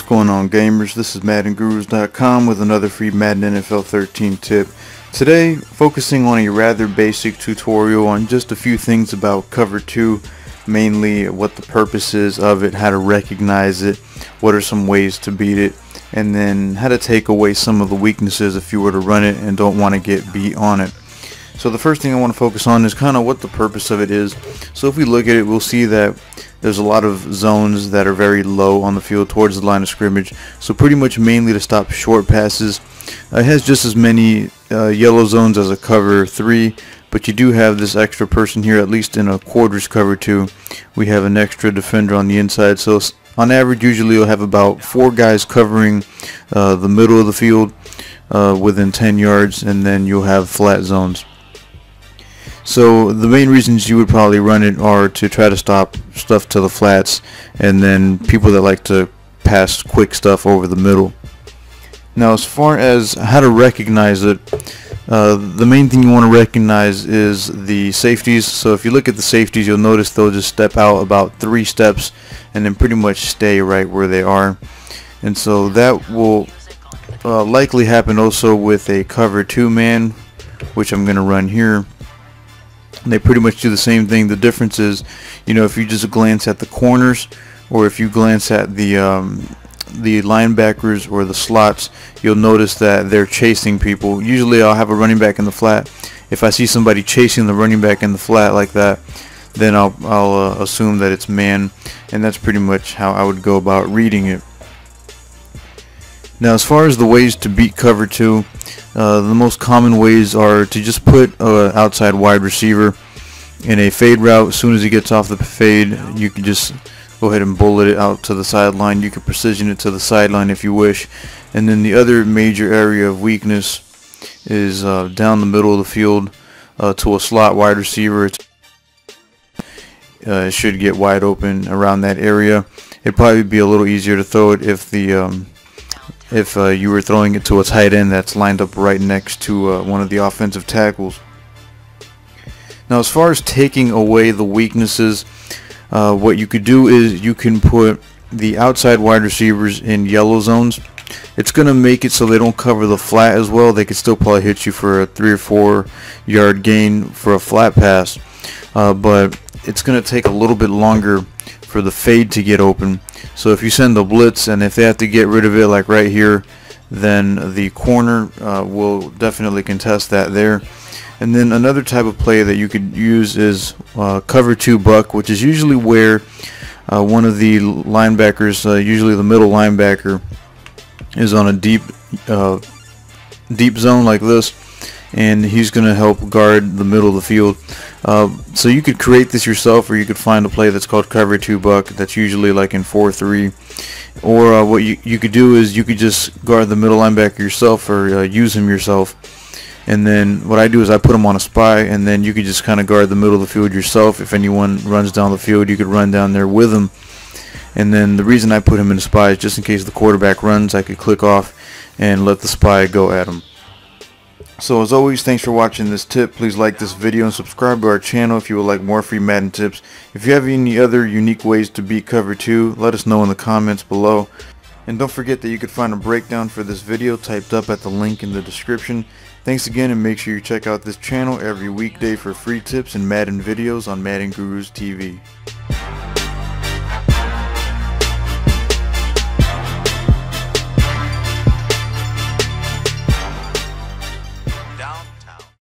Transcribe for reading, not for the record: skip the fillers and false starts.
going on, gamers? This is MaddenGurus.com with another free Madden NFL 13 tip. Today, focusing on a rather basic tutorial on just a few things about Cover 2, mainly what the purpose is of it, how to recognize it, what are some ways to beat it, and then how to take away some of the weaknesses if you were to run it and don't want to get beat on it. So the first thing I want to focus on is kind of what the purpose of it is. So if we look at it, we'll see that there's a lot of zones that are very low on the field towards the line of scrimmage. So pretty much mainly to stop short passes. It has just as many yellow zones as a Cover 3, but you do have this extra person here, at least in a quarters Cover 2. We have an extra defender on the inside. So on average, usually you'll have about 4 guys covering the middle of the field within 10 yards, and then you'll have flat zones. So the main reasons you would probably run it are to try to stop stuff to the flats, and then people that like to pass quick stuff over the middle. Now, as far as how to recognize it, the main thing you want to recognize is the safeties. So if you look at the safeties, you'll notice they'll just step out about 3 steps and then pretty much stay right where they are. And so that will likely happen also with a Cover 2 man, which I'm going to run here. They pretty much do the same thing. The difference is, you know, if you just glance at the corners, or if you glance at the linebackers or the slots, you'll notice that they're chasing people. Usually I'll have a running back in the flat. If I see somebody chasing the running back in the flat like that, then I'll assume that it's man, and that's pretty much how I would go about reading it. Now, as far as the ways to beat Cover 2, the most common ways are to just put an outside wide receiver in a fade route. As soon as he gets off the fade, you can just go ahead and bullet it out to the sideline. You can precision it to the sideline if you wish. And then the other major area of weakness is down the middle of the field to a slot wide receiver. It should get wide open around that area. It'd probably be a little easier to throw it if you were throwing it to a tight end that's lined up right next to one of the offensive tackles. Now, as far as taking away the weaknesses, what you could do is you can put the outside wide receivers in yellow zones. It's going to make it so they don't cover the flat as well. They could still probably hit you for a 3 or 4 yard gain for a flat pass, but it's going to take a little bit longer for the fade to get open. So if you send a blitz and if they have to get rid of it like right here, then the corner will definitely contest that there. And then another type of play that you could use is Cover 2 buck, which is usually where one of the linebackers, usually the middle linebacker, is on a deep zone like this, and he's going to help guard the middle of the field. So you could create this yourself, or you could find a play that's called Cover 2 buck that's usually like in 4-3. Or what you could do is you could just guard the middle linebacker yourself, or use him yourself. And then what I do is I put him on a spy, and then you could just kind of guard the middle of the field yourself. If anyone runs down the field, you could run down there with him. And then the reason I put him in a spy is just in case the quarterback runs, I could click off and let the spy go at him. So as always, thanks for watching this tip. Please like this video and subscribe to our channel if you would like more free Madden tips. If you have any other unique ways to beat Cover 2, let us know in the comments below. And don't forget that you can find a breakdown for this video typed up at the link in the description. Thanks again, and make sure you check out this channel every weekday for free tips and Madden videos on Madden Gurus TV.